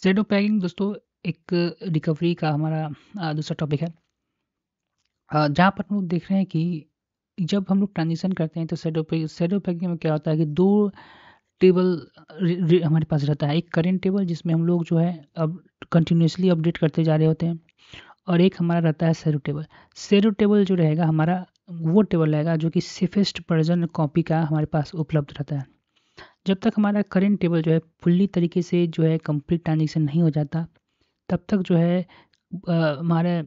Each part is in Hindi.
शैडो पैकिंग दोस्तों एक रिकवरी का हमारा दूसरा टॉपिक है। जहाँ पर हम लोग देख रहे हैं कि जब हम लोग ट्रांजिशन करते हैं तो शैडो पैकिंग में क्या होता है कि 2 टेबल हमारे पास रहता है। एक करेंट टेबल जिसमें हम लोग जो है अब कंटिन्यूअसली अपडेट करते जा रहे होते हैं, और एक हमारा रहता है शैडो टेबल। शैडो टेबल जो रहेगा हमारा, वो टेबल रहेगा जो कि सेफेस्ट वर्जन कॉपी का हमारे पास उपलब्ध रहता है। जब तक हमारा करेंट टेबल जो है फुल्ली तरीके से जो है कंप्लीट ट्रांजिशन नहीं हो जाता, तब तक जो है हमारे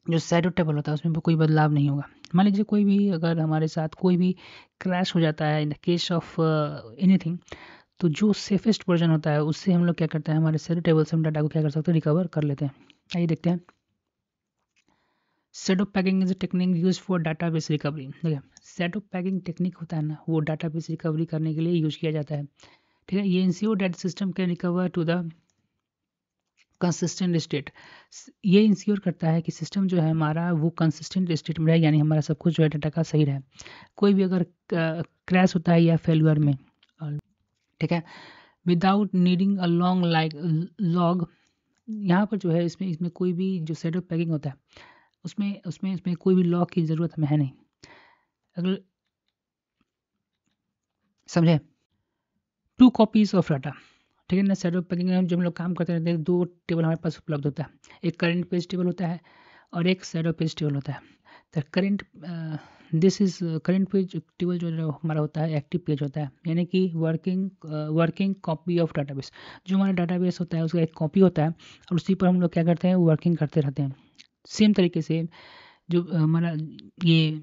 जो शैडो टेबल होता है उसमें भी कोई बदलाव नहीं होगा। मान लीजिए कोई भी अगर हमारे साथ कोई भी क्रैश हो जाता है in the case of anything, तो जो सेफेस्ट वर्जन होता है उससे हम लोग क्या करते हैं, हमारे शैडो टेबल से हम डाटा को क्या कर सकते हैं, रिकवर कर लेते हैं। आइए देखते हैं। Shadow packing is a technique use for database recovery. देखिए, शैडो पैकिंग टेक्निक होता है ना, वो डाटाबेस रिकवरी करने के लिए यूज किया जाता है। ठीक है, ये ensure that system can recover to the consistent state. ये इंश्योर करता है कि सिस्टम जो है हमारा वो कंसिस्टेंट स्टेट में रहे, यानी हमारा सब कुछ जो है डाटा का सही रहे। कोई भी अगर क्रैश होता है या फेल्यूर में, ठीक है, without needing a long like log, यहाँ पर जो है इसमें इसमें कोई भी जो सेटअप पैकिंग होता है उसमें उसमें इसमें कोई भी लॉग की ज़रूरत हमें है नहीं। अगर समझे, 2 कॉपीज ऑफ डाटा। ठीक है ना, सेटअप पैकिंग में जब हम लोग काम करते रहते हैं 2 टेबल हमारे पास उपलब्ध होता है। एक करंट पेज टेबल होता है और एक शैडो पेज टेबल होता है। तो करंट पेज टेबल जो हमारा होता है एक्टिव पेज होता है, यानी कि वर्किंग कॉपी ऑफ डाटाबेस। जो हमारा डाटाबेस होता है उसका एक कॉपी होता है, और उसी पर हम लोग क्या करते हैं, वर्किंग करते रहते हैं। सेम तरीके से जो हमारा ये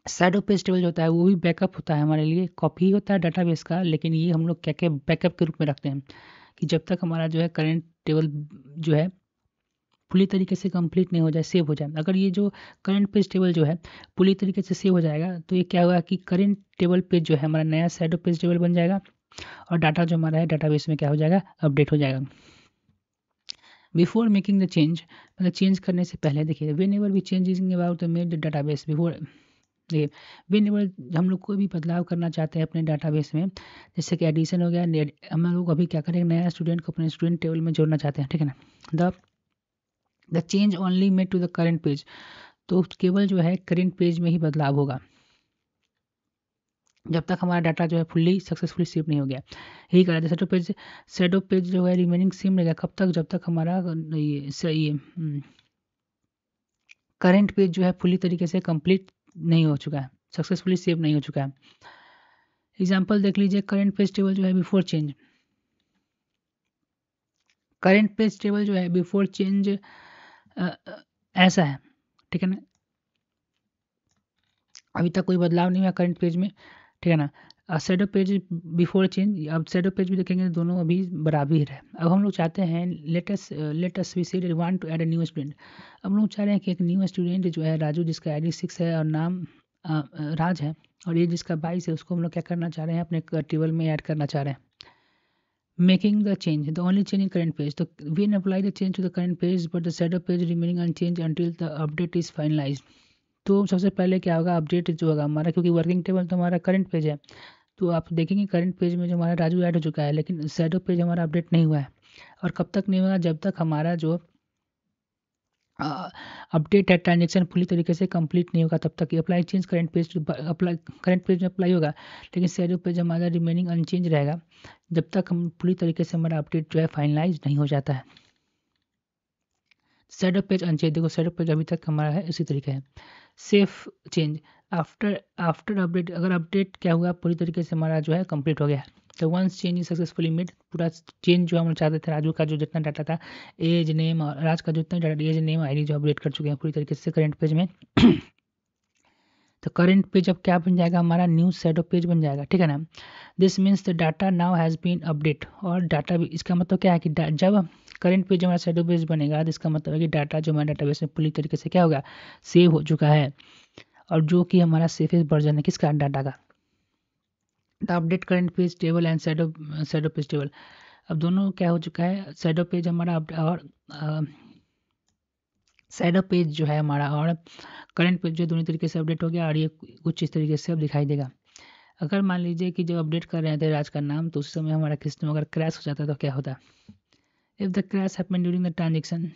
शैडो पेज टेबल जो होता है वो भी बैकअप होता है, हमारे लिए कॉपी होता है डाटाबेस का, लेकिन ये हम लोग क्या क्या बैकअप के रूप में रखते हैं कि जब तक हमारा जो है करंट टेबल जो है पूरी तरीके से कंप्लीट नहीं हो जाए, सेव हो जाए। अगर ये जो करंट पेज टेबल जो है पूरी तरीके से सेव हो जाएगा तो ये क्या होगा कि करंट टेबल पेज जो है हमारा नया शैडो पेज टेबल बन जाएगा, और डाटा जो हमारा है डाटाबेस में क्या हो जाएगा, अपडेट हो जाएगा। बिफोर मेकिंग द चेंज, मतलब चेंज करने से पहले देखिए, whenever we change is about the made database before, देखिए वेन एवर हम लोग कोई भी बदलाव करना चाहते हैं अपने डाटाबेस में, जैसे कि एडिशन हो गया, हम लोग अभी क्या करेंगे, नया स्टूडेंट को अपने स्टूडेंट टेबल में जोड़ना चाहते हैं, ठीक है ना। The change only made to the current page, तो केवल जो है करंट पेज में ही बदलाव होगा जब तक हमारा डाटा जो है फुल्ली सक्सेसफुली सेव नहीं हो गया। यही करा जाए शैडो पेज जो है रिमेनिंग सेम रहेगा कब तक, जब तक हमारा ये करंट पेज जो है फुल्ली तरीके से कंप्लीट नहीं हो चुका है, सक्सेसफुली सेव नहीं हो चुका है। एग्जाम्पल देख लीजिए, करंट पेज टेबल जो है before change, current page table जो है बिफोर चेंज ऐसा है, ठीक है ना, अभी तक कोई बदलाव नहीं हुआ करंट पेज में, ठीक है ना। शैडो पेज बिफोर चेंज, अब शैडो पेज भी देखेंगे दोनों अभी बराबर ही रहे। अब हम लोग चाहते हैं latest we said want to add a new student. अब हम लोग चाह रहे हैं कि एक न्यू स्टूडेंट जो है राजू, जिसका ID 6 है और नाम राज है, और ये जिसका 22 है, उसको हम लोग क्या करना चाह रहे हैं, अपने टेबल में ऐड करना चाह रहे हैं। Making the change, the only change in current page, तो we can apply the change to the current page but the shadow page remaining unchange until the update is finalized. तो सबसे पहले क्या होगा, अपडेट जो होगा हमारा, क्योंकि वर्किंग टेबल तो हमारा करंट पेज है, तो आप देखेंगे करंट पेज में जो हमारा राजू ऐड हो चुका है, लेकिन शैडो पेज हमारा अपडेट नहीं हुआ है। और कब तक नहीं होगा, जब तक हमारा जो अपडेट है ट्रांजेक्शन पूरी तरीके से कंप्लीट नहीं होगा, तब तक apply change current page apply, current page में अप्लाई होगा, लेकिन शैडो पेज हमारा रिमेनिंग अनचेंज रहेगा जब तक हम पूरी तरीके से हमारा अपडेट जो है फाइनलाइज नहीं हो जाता है। शैडो पेज अनचेंज, देखो शैडो पेज अभी तक हमारा है इसी तरीके है। Safe change, after after update, अगर अपडेट क्या हुआ पूरी तरीके से हमारा जो है कंप्लीट हो गया, तो once change is successfully made, पूरा चेंज जो हम चाहते थे, राजू का जो जितना डाटा था, एज नेम और राज का जो जितना डाटा, एज नेम ID जो अपडेट कर चुके हैं पूरी तरीके से करंट पेज में तो करंट पेज अब क्या बन जाएगा, हमारा न्यू शैडो पेज बन जाएगा, ठीक है ना। This means the data now has been update, और डाटा भी, इसका मतलब क्या है कि जब करंट पेज हमारा शैडो पेज बनेगा तो इसका मतलब है कि डाटा जो हमारे डाटाबेस में पूरी तरीके से क्या होगा, सेव हो चुका है, और जो कि हमारा सेफेस्ट वर्जन है किसका, डाटा का। The update current page table and shadow page table, अब दोनों क्या हो चुका है, शैडो पेज हमारा और शैडो पेज जो है हमारा और करंट पेज जो दोनों तरीके से अपडेट हो गया, और ये कुछ इस तरीके से अब दिखाई देगा। अगर मान लीजिए कि जब अपडेट कर रहे थे राज का नाम, तो उस समय हमारा सिस्टम अगर क्रैश हो जाता तो क्या होता? If the crash happen during the transaction,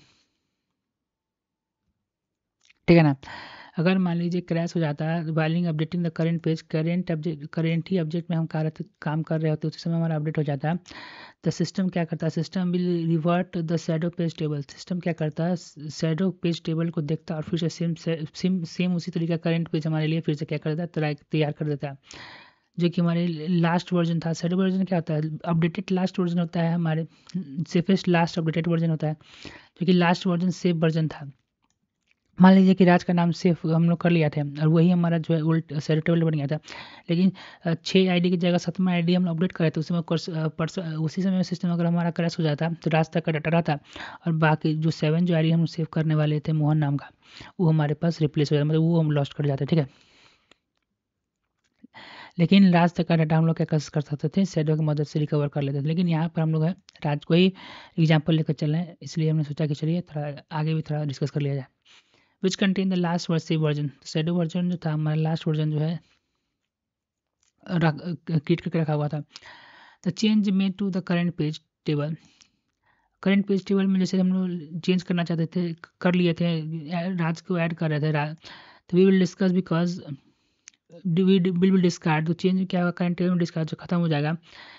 ठीक है ना? अगर मान लीजिए क्रैश हो जाता है oiling updating the current page, current he update में हम काम कर रहे होते उसी समय हमारा अपडेट हो जाता है, तो सिस्टम क्या करता है? System will revert the shadow page table. System क्या करता है? शैडो पेज टेबल को देखता है और फिर से सेम उसी तरीके का करंट पेज हमारे लिए फिर से क्या कर देता है? तैयार कर देता है, जो कि हमारे लास्ट वर्जन था। शैडो वर्जन क्या होता है? अपडेटेड लास्ट वर्जन होता है, हमारे सेफेस्ट लास्ट अपडेटेड वर्जन होता है, जो कि लास्ट वर्जन सेफ वर्जन था। मान लीजिए कि राज का नाम सेफ हम लोग कर लिया था और वही हमारा जो है ओल्ड शैडो टेबल बन गया था, लेकिन 6 आईडी की जगह 7वां आईडी हम अपडेट करे तो उसी समय सिस्टम अगर हमारा क्रैश हो जाता तो राज तक का डाटा रहता और बाकी जो 7 जो आईडी हम सेव करने वाले थे मोहन नाम का, वो हमारे पास रिप्लेस हो जाता, मतलब वो हम लॉस्ट कर जाते, ठीक है। लेकिन राज तक का डाटा हम लोग क्या कर सकते थे? शैडो की मदद से रिकवर कर लेते थे। लेकिन यहाँ पर हम लोग है राज को ही एग्जाम्पल लेकर चल रहे हैं, इसलिए हमने सोचा कि चलिए थोड़ा आगे भी थोड़ा डिस्कस कर लिया जाए। Which contain the last version, shadow version जो था हमारा लास्ट वर्जन जो है क्रिएट करके रखा हुआ था। The change made to the current page table, current page table में जैसे हम लोग चेंज करना चाहते थे, कर लिए थे, राज को ऐड कर रहे थे, तो we will discuss because will discard, तो चेंज क्या होगा? करंट टेबल में डिस्कार्ड जो खत्म हो जाएगा,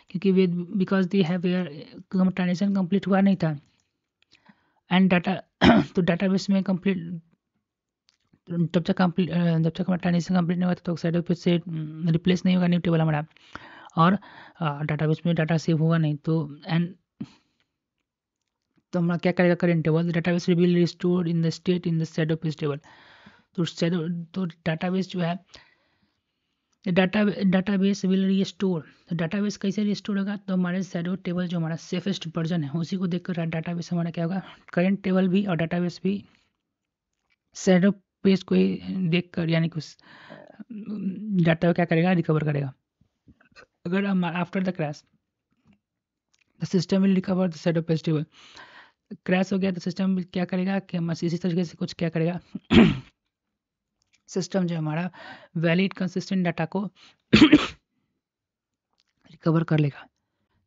क्योंकि way because they have transaction complete हुआ नहीं था एंड डाटा तो डाटाबेस में कंप्लीट जब तक हमारा ट्रांजेक्शन कंप्लीट नहीं हुआ तो शैडो पेज से रिप्लेस नहीं होगा न्यू टेबल हमारा, और डाटाबेस में डाटा सेव होगा नहीं, तो हमारा क्या करेगा? Current table database will restore in the state in the shadow page table. तो डाटाबेस जो है डाटाबेस विल रिस्टोर, तो डाटाबेस कैसे रिस्टोर होगा? तो हमारे शैडो टेबल जो हमारा सेफेस्ट वर्जन है उसी को देखकर डाटाबेस हमारा क्या होगा? करंट टेबल भी और डाटाबेस भी शैडो पेज को ही देखकर, यानी कि उस डाटा को क्या करेगा? रिकवर करेगा। अगर after the crash the system will recover the shadow page table, crash हो गया तो सिस्टम क्या करेगा कि हम इसी तरीके से कुछ क्या करेगा? सिस्टम जो हमारा वैलिड कंसिस्टेंट डाटा को रिकवर कर लेगा।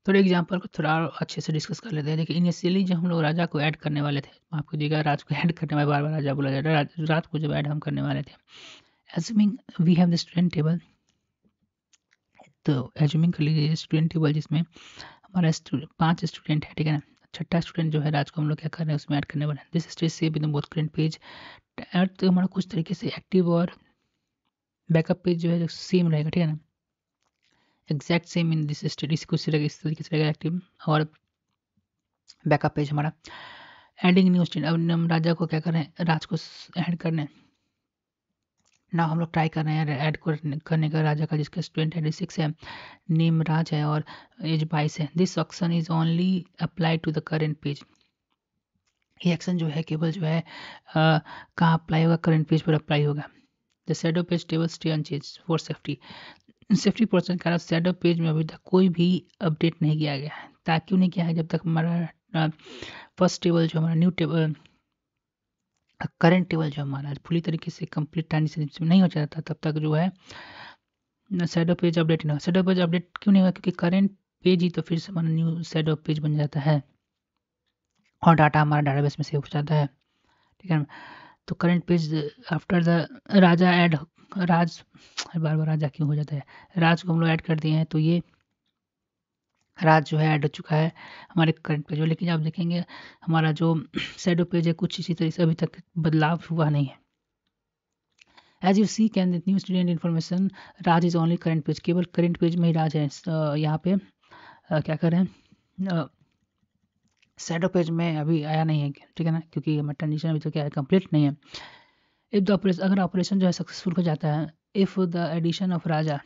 थोड़े एग्जांपल को थोड़ा और अच्छे से डिस्कस कर लेते हैं। देखिए इनिशियली जब हम लोग राजा को ऐड करने वाले थे, आपको देखा राज को ऐड करने वाले, बार बार राजा बोला जाता है, राज को जब ऐड हम करने वाले थे, assuming we have the student table, तो एज्यूमिंग कर लीजिए स्टूडेंट टेबल जिसमें हमारा 5 स्टूडेंट है, ठीक है ना। छठा स्टूडेंट जो है राज को हम लोग क्या कर रहे हैं? उसमें ऐड करने वाले हैं। दिस स्टेज से with both current page add, तो हमारा कुछ तरीके से एक्टिव और बैकअप पेज जो है जो सेम रहेगा, ठीक है ना, exact same in this state, इस तरीके से रहेगा एक्टिव और बैकअप पेज हमारा। एडिंग न्यू स्टूडेंट, अब हम राजा को क्या कर रहे हैं? राज को ऐड करने हैं ना, हम लोग ट्राई कर रहे हैं ऐड करने का राजा का, जिसका स्टूडेंट आईडी 6 है, नेम राज है और एज 22 है। This option is only apply to the current page, ये एक्शन जो है केवल जो है कहाँ अप्लाई होगा? करंट पेज पर अप्लाई होगा। The shadow page table stay unchanged for safety person कारण शैडो पेज में अभी तक कोई भी अपडेट नहीं किया गया है। ताकि क्यों नहीं किया है? जब तक हमारा फर्स्ट टेबल जो हमारा न्यू टेबल करंट टेबल जो हमारा पूरी तरीके से कंप्लीट ट्रांजिशन नहीं हो जाता तब तक जो है शैडो पेज अपडेट नहीं होगा। शैडो पेज अपडेट क्यों नहीं होगा? क्योंकि करंट पेज ही तो फिर से हमारा न्यू शैडो पेज बन जाता है और डाटा हमारा डाटाबेस में सेव हो जाता है, ठीक है ना। तो करंट पेज आफ्टर द राजा ऐड, राज बार बार राजा क्यों हो जाता है? राज को हम लोग ऐड कर दिए हैं, तो ये राज जो है ऐड हो चुका है हमारे करंट पेज में। लेकिन आप देखेंगे हमारा जो शैडो पेज है कुछ इसी तरह से अभी तक बदलाव हुआ नहीं है। As you see can new student information rows is only current page, केवल करंट पेज में ही राज है। यहाँ पे क्या करें? शैडो पेज में अभी आया नहीं है, ठीक है ना, क्योंकि हमारा ट्रांजिशन अभी तो क्या है? कंप्लीट नहीं है। इफ द ऑपरेशन, अगर ऑपरेशन जो है सक्सेसफुल हो जाता है, इफ द एडिशन ऑफ राजा,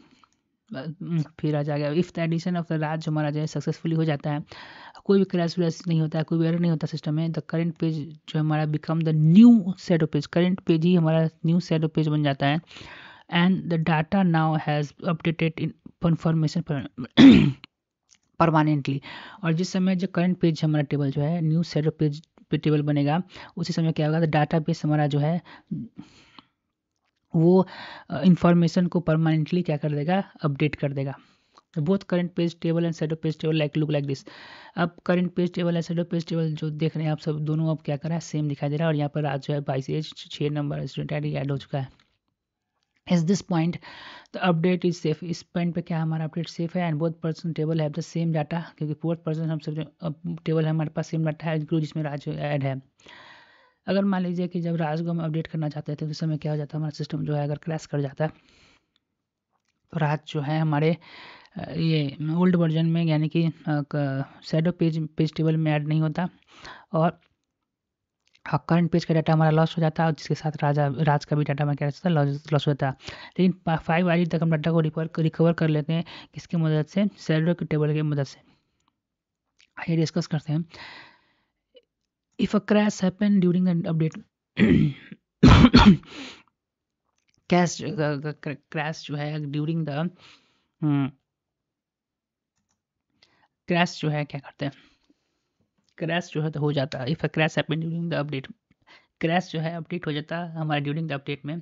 फिर राजा आ गया, if the addition of the राज जो हमारा जो है सक्सेसफुली हो जाता है, कोई भी क्रैश व्रैश नहीं होता है, कोई भी एरर नहीं होता सिस्टम में, द करंट पेज जो हमारा become the new shadow page, current page ही हमारा न्यू शैडो पेज बन जाता है and the data now has updated in confirmation permanently. और जिस समय जो करंट पेज हमारा टेबल जो है न्यू शैडो पेज पे टेबल बनेगा, उसी समय क्या होगा? तो डाटा बेस हमारा जो है वो इंफॉर्मेशन को परमानेंटली क्या कर देगा, अपडेट कर देगा। Both current page table and shadow page table like look like this. अब current page table and shadow page table जो देख रहे हैं आप सब, दोनों अब क्या कर रहा है, सेम दिखाई दे रहा है। और यहाँ पर आज जो है 22 as 6 number student ID add हो चुका है। इस this point the update is safe. इस पॉइंट पे क्या हमारा अपडेट सेफ है, and both person table have the same data, क्योंकि बोथ पर्सन हम सब टेबल है हमारे पास सेम डाटा है, जिसमें राज ऐड है। अगर मान लीजिए कि जब राज को हम अपडेट करना चाहते हैं तो उस समय क्या हो जाता है, हमारा सिस्टम जो है अगर क्रैश कर जाता है तो राज जो है हमारे ये ओल्ड वर्जन में यानी कि शैडो पेज टेबल में ऐड नहीं होता, और करंट पेज का डाटा हमारा लॉस हो जाता है, और जिसके साथ राज का भी डाटा हमारा क्या रहता है, लॉस होता है। लेकिन 5 आईडी तक हम डाटा को रिकवर कर लेते हैं, किसकी मदद से, शैडो के टेबल की मदद से। आइए डिस्कस करते हैं। If a crash happen during an update, crash जो है ड्यूरिंग द क्रैश जो है क्या करते हैं, क्रैश जो है तो हो जाता है। If a crash happen during the update, crash जो है अपडेट हो जाता है हमारा ड्यूरिंग द अपडेट में।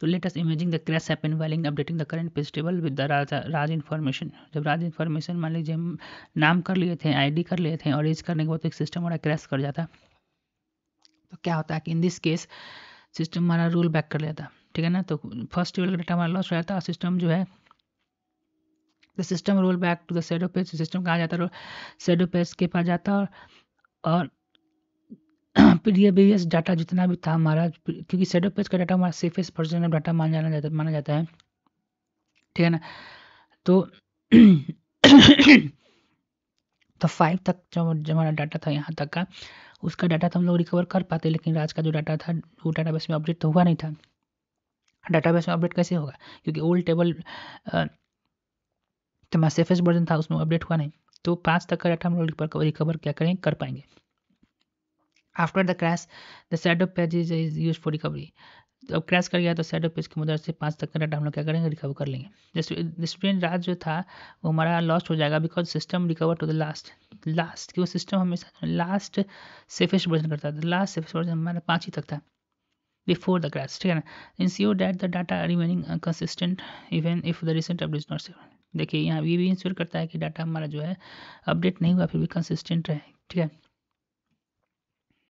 तो let us imaging the crash happen while updating the current page table with the Raj information. जब राज इन्फॉर्मेशन मान लीजिए हम नाम कर लिए थे, आईडी कर लिए थे, और एज करने के बाद एक सिस्टम हमारा क्रैश कर जाता, तो क्या होता है कि इन दिस केस सिस्टम हमारा रोल बैक कर लेता, ठीक है ना। तो फर्स्ट टेबल का डाटा हमारा लॉस हो जाता है, सिस्टम जो है the system roll back to the shadow page. System कहाँ जाता है, शैडो पेज के पास जाता है, और प्रीवियस डाटा जितना भी था हमारा, क्योंकि शैडो पेज का डाटा हमारा सेफेस्ट वर्जन ऑफ डाटा माना जाता है, ठीक है ना। तो तो 5 तक जो हमारा डाटा था यहाँ तक का, उसका डाटा तो हम लोग रिकवर कर पाते, लेकिन राज का जो डाटा था वो डाटाबेस में अपडेट तो हुआ नहीं था। डाटाबेस में अपडेट कैसे होगा, क्योंकि ओल्ड टेबल तो हमारा सेफेस्ट वर्जन था, उसमें अपडेट हुआ नहीं। तो 5 तक का डाटा हम लोग रिकवर क्या करें, कर पाएंगे। After the crash the shadow page is use for recovery. अब क्रैश कर गया तो शैडो पेज की मदद से 5 तक का डाटा हम लोग क्या करेंगे, रिकवर कर लेंगे। जैसे स्टूडेंट राज जो था वो हमारा लॉस्ट हो जाएगा, because system recover to the last, क्योंकि सिस्टम हमेशा लास्ट सेफेस्ट वर्जन करता था। लास्ट सेफेस्ट वर्जन हमारा 5 ही तक था बिफोर द क्रैश, ठीक है ना। Ensure that the data remaining consistent even if the recent update is not save. देखिए यहाँ ये भी इंश्योर करता है कि डाटा हमारा जो है अपडेट नहीं हुआ फिर भी कंसिस्टेंट रहे, ठीक है।